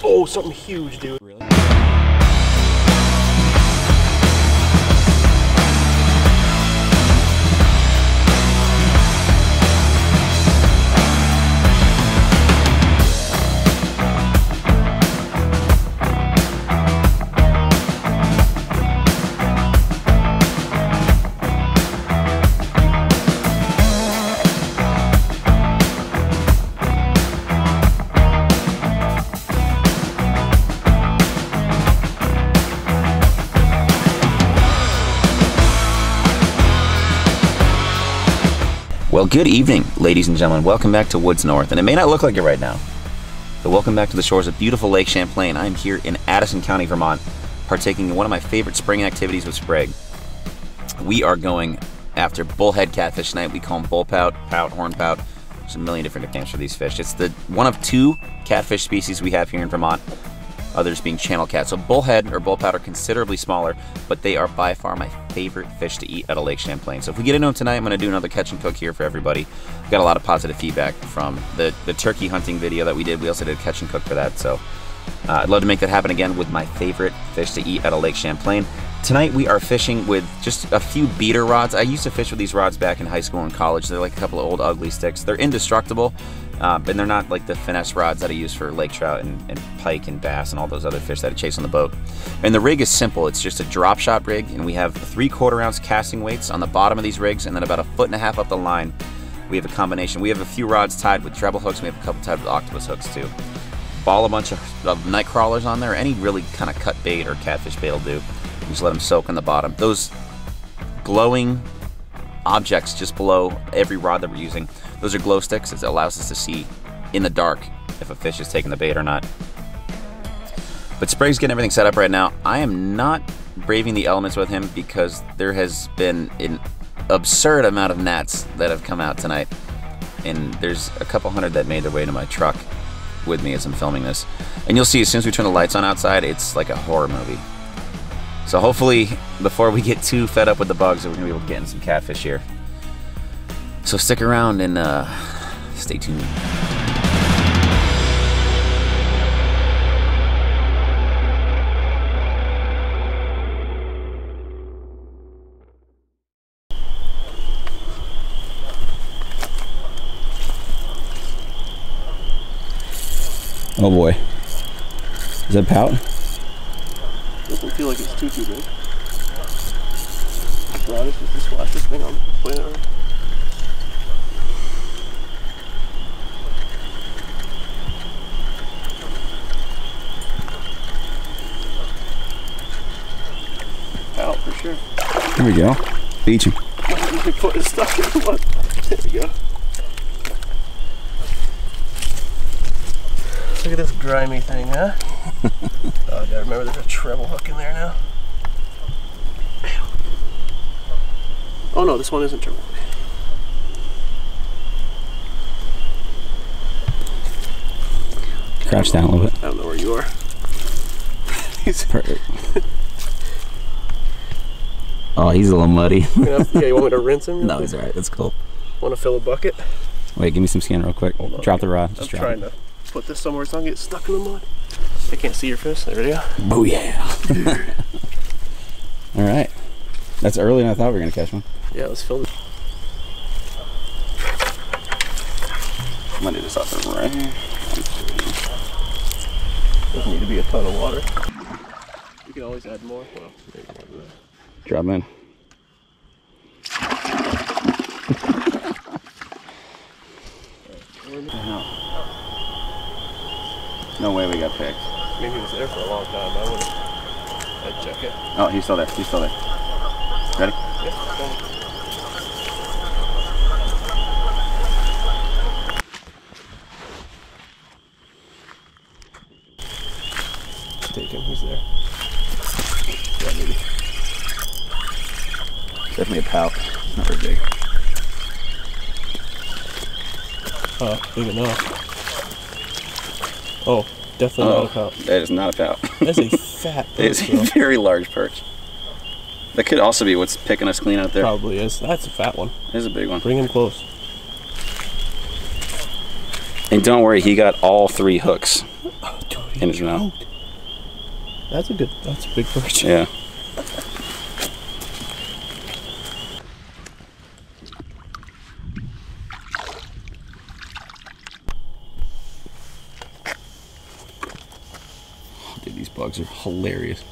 Oh, something huge, dude. Really? Well, good evening, ladies and gentlemen. Welcome back to Woods North, and it may not look like it right now, but welcome back to the shores of beautiful Lake Champlain. I'm here in Addison County, Vermont, partaking in one of my favorite spring activities with Sprague. We are going after bullhead catfish tonight. We call them bull pout, horn pout. There's a million different names for these fish. It's the one of two catfish species we have here in Vermont, others being channel cat. So bullhead or bull pout are considerably smaller, but they are by far my favorite fish to eat out of Lake Champlain. So if we get into them tonight, I'm going to do another catch and cook here for everybody. Got a lot of positive feedback from the turkey hunting video that we did. We also did a catch and cook for that. So I'd love to make that happen again with my favorite fish to eat out of Lake Champlain. Tonight we are fishing with just a few beater rods. I used to fish with these rods back in high school and college. They're like a couple of old ugly sticks. They're indestructible, but they're not like the finesse rods that I use for lake trout and pike and bass and all those other fish that I chase on the boat. And the rig is simple. It's just a drop shot rig, and we have 3/4 ounce casting weights on the bottom of these rigs, and then about 1.5 feet up the line we have a combination. We have a few rods tied with treble hooks, and we have a couple tied with octopus hooks too. Ball a bunch of night crawlers on there. Any really kind of cut bait or catfish bait will do. Just let them soak on the bottom. Those glowing objects just below every rod that we're using, those are glow sticks. It allows us to see in the dark if a fish is taking the bait or not. But Sprague's getting everything set up right now. I am not braving the elements with him because there has been an absurd amount of gnats that have come out tonight. And there's a couple hundred that made their way to my truck with me as I'm filming this. And you'll see as soon as we turn the lights on outside, it's like a horror movie. So hopefully, before we get too fed up with the bugs, we're going to be able to get in some catfish here. So stick around and stay tuned. Oh boy. Is that pout? Doesn't feel like it's too big. Broadish, just splash this thing on. Put it on. Out for sure. There we go. Beach him. My foot is stuck in the mud. There we go. Look at this grimy thing, huh? Oh, I gotta remember there's a treble hook in there now. Oh no, this one isn't treble. Crouch down a little bit. I don't know where you are. Perfect. Oh, he's a little muddy. Yeah, you want me to rinse him? No, he's alright. That's cool. Want to fill a bucket? Wait, give me some skin real quick. Drop the rod. Just I'm drop trying to put this somewhere so I don't get stuck in the mud. I can't see your fish. There we go. Oh yeah. Alright. That's earlier than I thought we were going to catch one. Yeah, let's fill it. I'm going to do this off the right. Doesn't need to be a ton of water. You can always add more. Well, maybe more than that. Drop in. No way we got picked. Maybe he was there for a long time. I'd check it. Oh, he's still there. He's still there. Ready? Yeah, go. Take him. He's there. Yeah, maybe. Definitely a pout. Not very big. Big enough. Oh, definitely not a pout. That is not a pout. That's a fat perch. It's a very large perch. That could also be what's picking us clean out there. Probably is. That's a fat one. It is a big one. Bring him close. And don't worry, he got all 3 hooks Dude, in his mouth. That's a big perch. Yeah. Dude, these bugs are hilarious.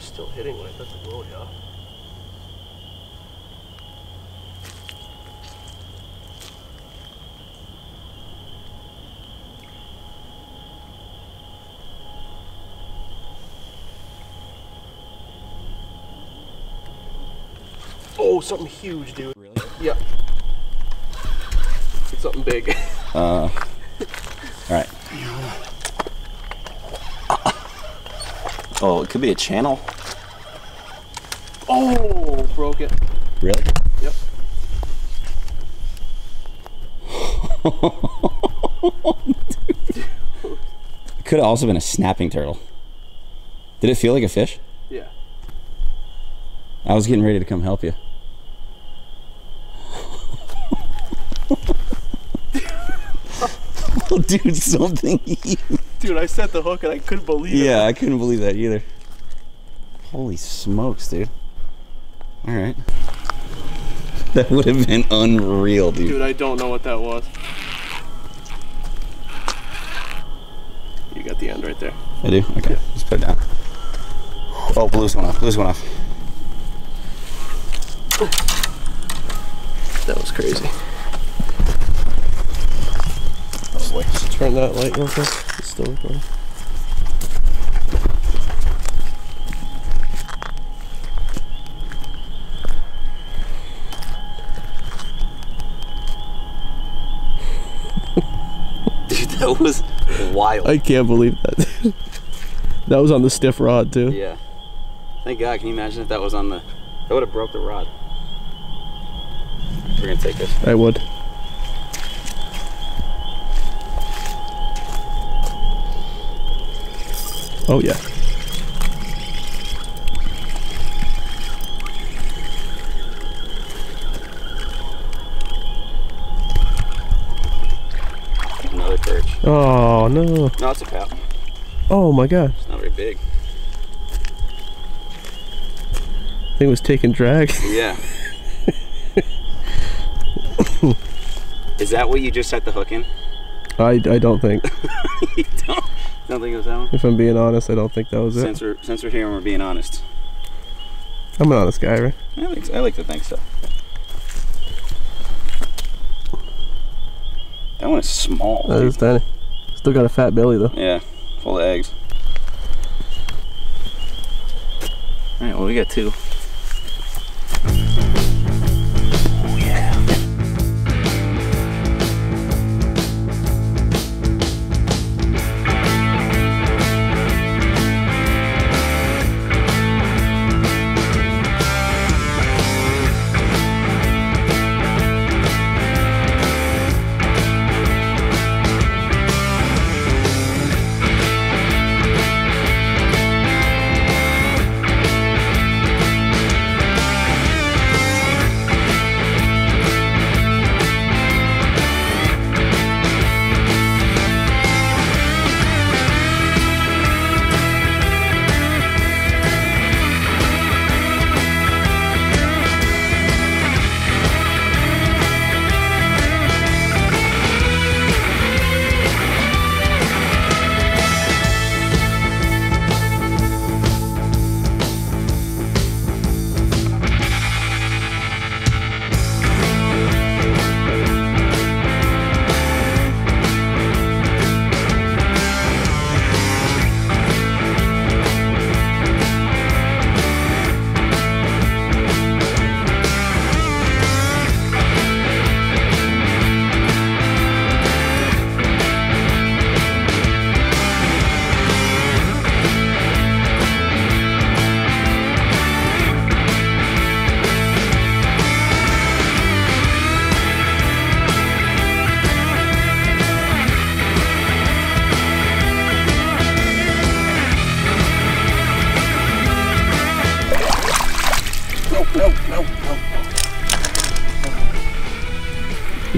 Still hitting when I put the glory off. Oh, something huge, dude. Really? Yeah. It's something big. All right. Oh, it could be a channel. Oh, broke it. Really? Yep. It could have also been a snapping turtle. Did it feel like a fish? Yeah. I was getting ready to come help you. Oh, dude, something huge. Dude, I set the hook and I couldn't believe it. Yeah, I couldn't believe that either. Holy smokes, dude. All right. That would have been unreal, dude. Dude, I don't know what that was. You got the end right there. I do? Okay, yeah. Just put it down. Oh, blue's one off, blue's one off. That was crazy. Oh boy, just turn that light real quick. It's still recording. Dude, that was wild. I can't believe that. That was on the stiff rod too. Yeah. Thank God. Can you imagine if that was on the... That would have broke the rod. We're going to take this. I would. Oh yeah. Another perch. Oh no. No, it's a pout. Oh my god. It's not very big. Thing was taking drag. Yeah. Is that what you just set the hook in? I don't think. You don't think it was that one? If I'm being honest, I don't think that was it. Since we're here and we're being honest. I'm an honest guy, right? I like to think so. That one is small. That is tiny. Still got a fat belly though. Yeah, full of eggs. All right, well, we got 2.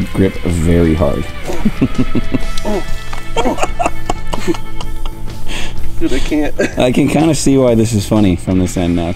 grip very hard. Dude, I can't. I can kind of see why this is funny from this end now.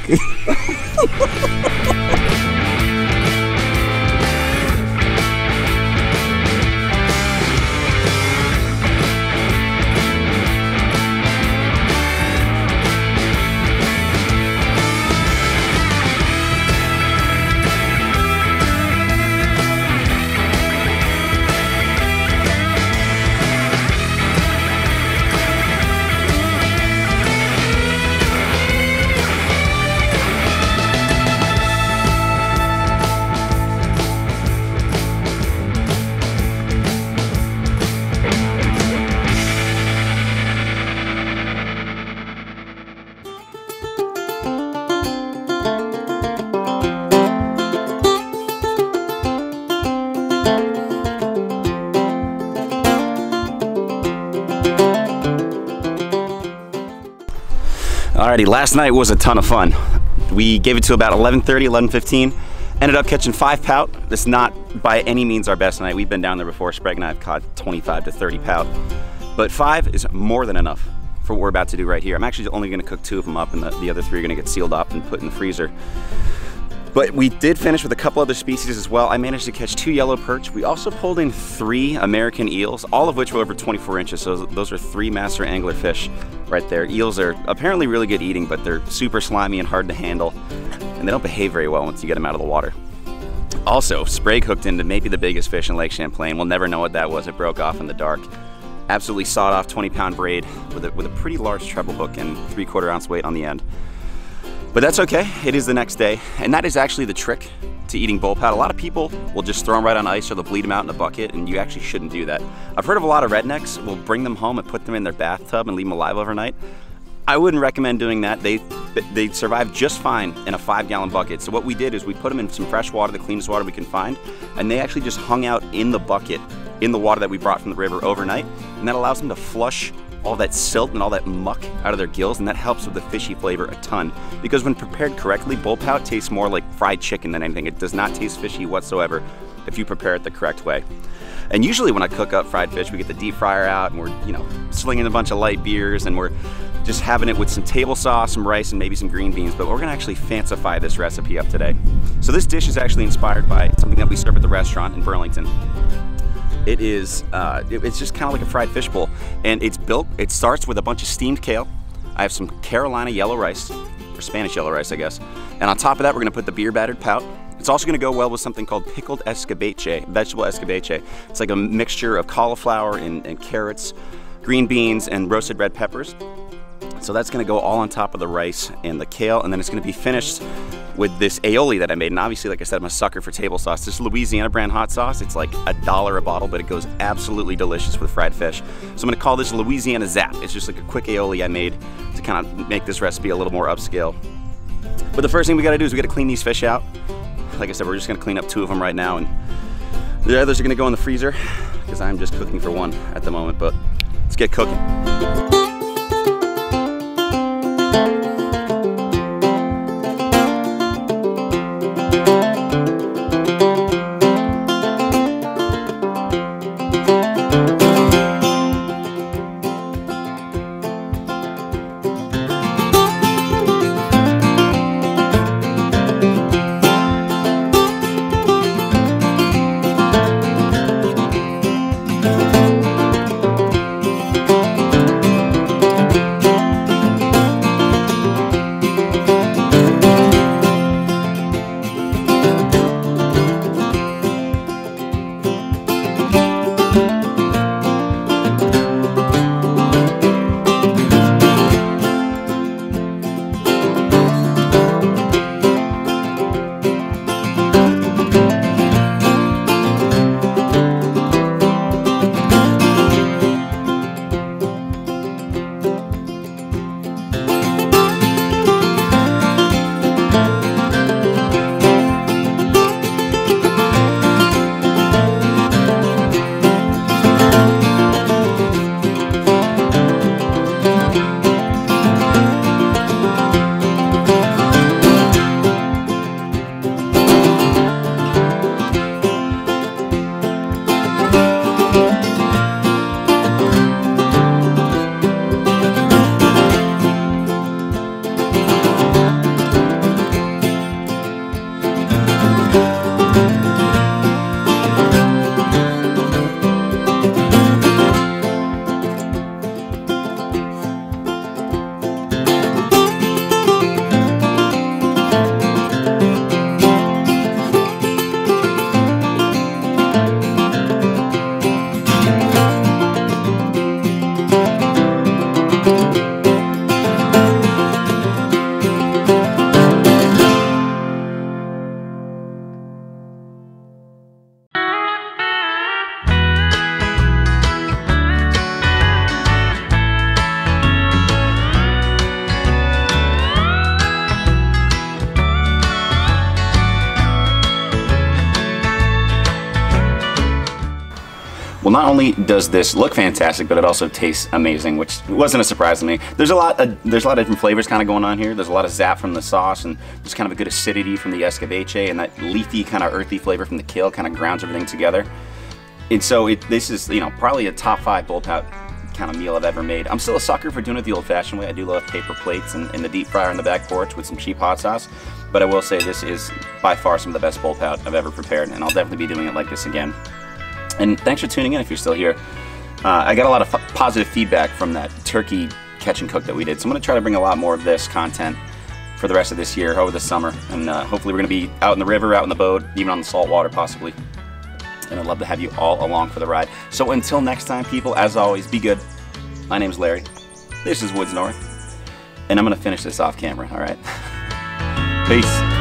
Alrighty, last night was a ton of fun. We gave it to about 11:30, 11:15. Ended up catching 5 pout. This is not by any means our best night. We've been down there before. Sprague and I have caught 25 to 30 pout. But 5 is more than enough for what we're about to do right here. I'm actually only gonna cook 2 of them up, and the other 3 are gonna get sealed up and put in the freezer. But we did finish with a couple other species as well. I managed to catch 2 yellow perch. We also pulled in 3 American eels, all of which were over 24 inches. So those are 3 master angler fish right there. Eels are apparently really good eating, but they're super slimy and hard to handle. And they don't behave very well once you get them out of the water. Also, Sprague hooked into maybe the biggest fish in Lake Champlain. We'll never know what that was. It broke off in the dark. Absolutely sawed off 20-pound braid with a pretty large treble hook and 3/4 ounce weight on the end. But that's okay, it is the next day. And that is actually the trick to eating bullpout. A lot of people will just throw them right on ice or they'll bleed them out in a bucket, and you actually shouldn't do that. I've heard of a lot of rednecks will bring them home and put them in their bathtub and leave them alive overnight. I wouldn't recommend doing that. They survive just fine in a 5-gallon bucket. So what we did is we put them in some fresh water, the cleanest water we can find, and they actually just hung out in the bucket, in the water that we brought from the river overnight, and that allows them to flush all that silt and all that muck out of their gills, and that helps with the fishy flavor a ton. Because when prepared correctly, bullpout tastes more like fried chicken than anything. It does not taste fishy whatsoever if you prepare it the correct way. And usually when I cook up fried fish, we get the deep fryer out and we're, slinging a bunch of light beers and we're just having it with some table sauce, some rice, and maybe some green beans. But we're gonna actually fancify this recipe up today. So this dish is actually inspired by something that we serve at the restaurant in Burlington. It is, it's just kind of like a fried fish bowl, and it starts with a bunch of steamed kale. I have some Carolina yellow rice, or Spanish yellow rice, I guess. And on top of that, we're gonna put the beer battered pout. It's also gonna go well with something called pickled escabeche, vegetable escabeche. It's like a mixture of cauliflower and carrots, green beans, and roasted red peppers. So that's gonna go all on top of the rice and the kale, and then it's gonna be finished with this aioli that I made. And obviously, like I said, I'm a sucker for table sauce. This Louisiana brand hot sauce, it's like $1 a bottle, but it goes absolutely delicious with fried fish. So I'm gonna call this Louisiana Zap. It's just like a quick aioli I made to kind of make this recipe a little more upscale. But the first thing we gotta do is we gotta clean these fish out. Like I said, we're just gonna clean up 2 of them right now, and the others are gonna go in the freezer because I'm just cooking for 1 at the moment, but let's get cooking. Well, not only does this look fantastic, but it also tastes amazing, which wasn't a surprise to me. There's a lot of different flavors kind of going on here. There's a lot of zap from the sauce, and there's kind of a good acidity from the escabeche, and that leafy kind of earthy flavor from the kale kind of grounds everything together. And so this is, you know, probably a top 5 bull pout kind of meal I've ever made. I'm still a sucker for doing it the old-fashioned way. I do love paper plates and the deep fryer on the back porch with some cheap hot sauce. But I will say this is by far some of the best bull pout I've ever prepared, and I'll definitely be doing it like this again. And thanks for tuning in if you're still here. I got a lot of positive feedback from that turkey catch and cook that we did, so I'm going to try to bring a lot more of this content for the rest of this year, over the summer, and hopefully we're going to be out in the river, out in the boat, even on the salt water possibly. And I'd love to have you all along for the ride. So until next time, people, as always, be good. My name's Larry. This is Woods North, and I'm going to finish this off camera, all right? Peace.